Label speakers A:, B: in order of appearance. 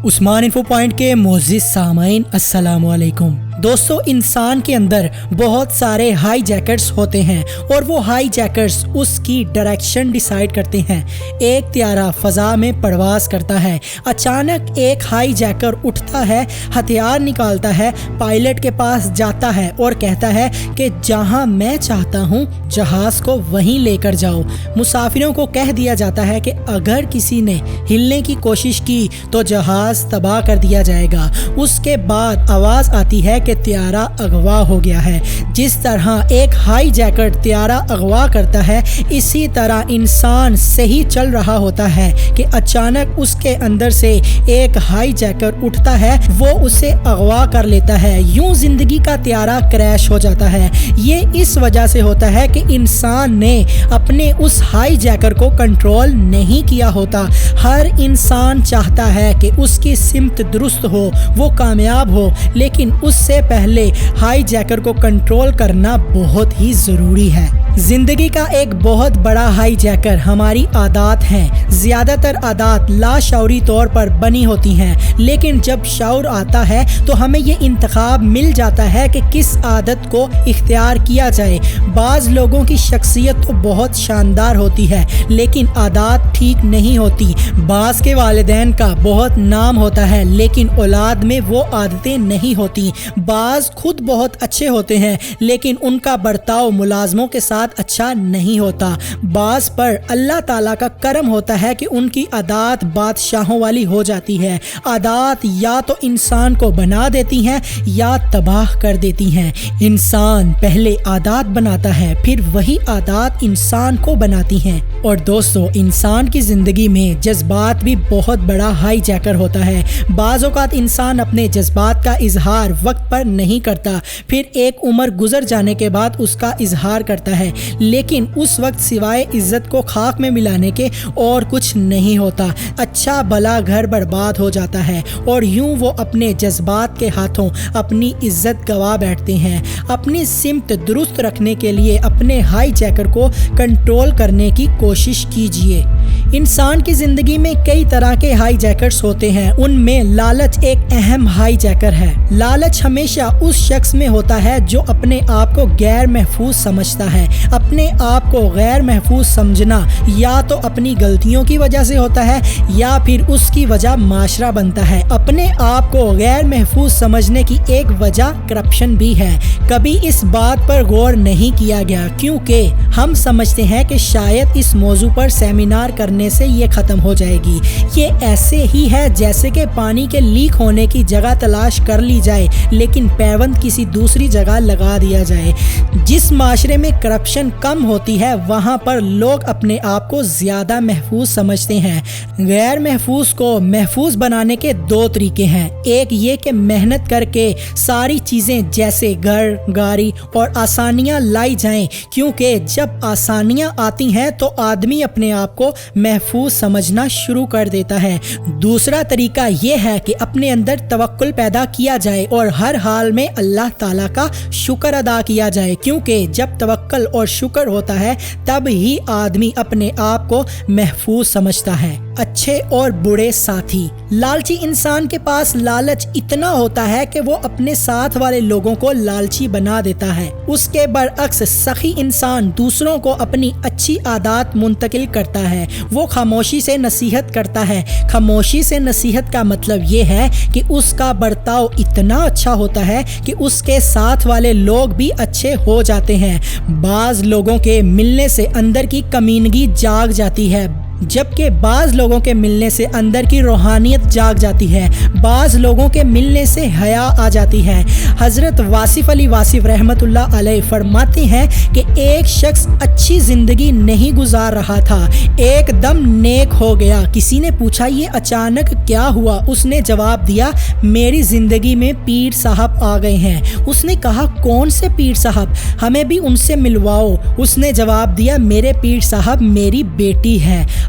A: عثمان info point کے معزز سامعین السلام علیکم دوستو، انسان کے اندر بہت سارے ہائی جیکرز ہوتے ہیں اور وہ ہائی جیکرز اس کی ڈائریکشن ڈیسائیڈ کرتے ہیں۔ ایک طیارہ فضا میں پرواز کرتا ہے، اچانک ایک ہائی جیکر اٹھتا ہے، ہتھیار نکالتا ہے، پائلٹ کے پاس جاتا ہے اور کہتا ہے کہ جہاں میں چاہتا ہوں جہاز کو وہیں لے کر جاؤ۔ مسافروں کو کہہ دیا جاتا ہے کہ اگر کسی نے ہلنے کی کوشش کی تو جہاز تباہ کر دیا جائے گا۔ اس کے بعد آواز آتی ہے کہ طیارہ اغوا ہو گیا ہے۔ جس طرح ایک ہائی جیکر طیارہ اغوا کرتا ہے، اسی طرح انسان صحیح چل رہا ہوتا ہے کہ اچانک اس کے اندر سے ایک ہائی جیکر اٹھتا ہے، وہ اسے اغوا کر لیتا ہے۔ یوں زندگی کا طیارہ کریش ہو جاتا ہے۔ یہ اس وجہ سے ہوتا ہے کہ انسان نے اپنے اس ہائی جیکر کو کنٹرول نہیں کیا ہوتا۔ ہر انسان چاہتا ہے کہ اس کی سمت درست ہو، وہ کامیاب ہو، لیکن اس سے پہلے ہائی جیکر کو کنٹرول کرنا بہت ہی ضروری ہے۔ زندگی کا ایک بہت بڑا ہائی جیکر ہماری عادات ہیں۔ زیادہ تر عادات لاشعوری طور پر بنی ہوتی ہیں، لیکن جب شعور آتا ہے تو ہمیں یہ انتخاب مل جاتا ہے کہ کس عادت کو اختیار کیا جائے۔ بعض لوگوں کی شخصیت تو بہت شاندار ہوتی ہے، لیکن عادات ٹھیک نہیں ہوتی۔ بعض کے والدین کا بہت نام ہوتا ہے، لیکن اولاد میں وہ عادتیں نہیں ہوتی۔ بعض خود بہت اچھے ہوتے ہیں، لیکن ان کا برتاؤ ملازموں کے ساتھ اچھا نہیں ہوتا۔ بعض پر اللہ تعالیٰ کا کرم ہوتا ہے کہ ان کی عادات بادشاہوں والی ہو جاتی ہے۔ عادات یا تو انسان کو بنا دیتی ہیں یا تباہ کر دیتی ہیں۔ انسان پہلے عادات بناتا ہے، پھر وہی عادات انسان کو بناتی ہیں۔ اور دوستو، انسان کی زندگی میں جذبات بھی بہت بڑا ہائی جیکر ہوتا ہے۔ بعض اوقات انسان اپنے جذبات کا اظہار وقت پر نہیں کرتا، پھر ایک عمر گزر جانے کے بعد اس کا اظہار کرتا ہے، لیکن اس وقت سوائے عزت کو خاک میں ملانے کے اور کچھ نہیں ہوتا۔ اچھا بھلا گھر برباد ہو جاتا ہے اور یوں وہ اپنے جذبات کے ہاتھوں اپنی عزت گوا بیٹھتے ہیں۔ اپنی سمت درست رکھنے کے لیے اپنے ہائی جیکر کو کنٹرول کرنے کی کوشش کیجیے۔ انسان کی زندگی میں کئی طرح کے ہائی جیکرز ہوتے ہیں، ان میں لالچ ایک اہم ہائی جیکر ہے۔ لالچ ہمیشہ اس شخص میں ہوتا ہے جو اپنے آپ کو غیر محفوظ سمجھتا ہے۔ اپنے آپ کو غیر محفوظ سمجھنا یا تو اپنی غلطیوں کی وجہ سے ہوتا ہے یا پھر اس کی وجہ معاشرہ بنتا ہے۔ اپنے آپ کو غیر محفوظ سمجھنے کی ایک وجہ کرپشن بھی ہے۔ کبھی اس بات پر غور نہیں کیا گیا کیونکہ ہم سمجھتے ہیں کہ شاید اس موضوع پر سیمینار کرنے سے یہ ختم ہو جائے گی۔ یہ ایسے ہی ہے جیسے کہ پانی کے لیک ہونے کی جگہ تلاش کر لی جائے لیکن پیوند کسی دوسری جگہ لگا دیا جائے۔ جس معاشرے میں کرپشن کم ہوتی ہے وہاں پر لوگ اپنے آپ کو زیادہ محفوظ سمجھتے ہیں۔ غیر محفوظ کو محفوظ بنانے کے دو طریقے ہیں۔ ایک یہ کہ محنت کر کے ساری چیزیں جیسے گھر، گاڑی اور آسانیاں لائی جائیں، کیونکہ جب آسانیاں آتی ہیں تو آدمی اپنے آپ کو محفوظ سمجھنا شروع کر دیتا ہے۔ دوسرا طریقہ یہ ہے کہ اپنے اندر توکل پیدا کیا جائے اور ہر حال میں اللہ تعالیٰ کا شکر ادا کیا جائے، کیونکہ جب توکل اور شکر ہوتا ہے تب ہی آدمی اپنے آپ کو محفوظ سمجھتا ہے۔ اچھے اور برے ساتھی۔ لالچی انسان کے پاس لالچ اتنا ہوتا ہے کہ وہ اپنے ساتھ والے لوگوں کو لالچی بنا دیتا ہے۔ اس کے برعکس سخی انسان دوسروں کو اپنی اچھی عادات منتقل کرتا ہے۔ وہ خاموشی سے نصیحت کرتا ہے۔ خاموشی سے نصیحت کا مطلب یہ ہے کہ اس کا برتاؤ اتنا اچھا ہوتا ہے کہ اس کے ساتھ والے لوگ بھی اچھے ہو جاتے ہیں۔ بعض لوگوں کے ملنے سے اندر کی کمینگی جاگ جاتی ہے، جبکہ بعض لوگوں کے ملنے سے اندر کی روحانیت جاگ جاتی ہے۔ بعض لوگوں کے ملنے سے حیا آ جاتی ہے۔ حضرت واصف علی واصف رحمۃ اللہ علیہ فرماتے ہیں کہ ایک شخص اچھی زندگی نہیں گزار رہا تھا، ایک دم نیک ہو گیا۔ کسی نے پوچھا یہ اچانک کیا ہوا؟ اس نے جواب دیا میری زندگی میں پیر صاحب آ گئے ہیں۔ اس نے کہا کون سے پیر صاحب؟ ہمیں بھی ان سے ملواؤ۔ اس نے جواب دیا میرے پیر صاحب میری بیٹی ہے۔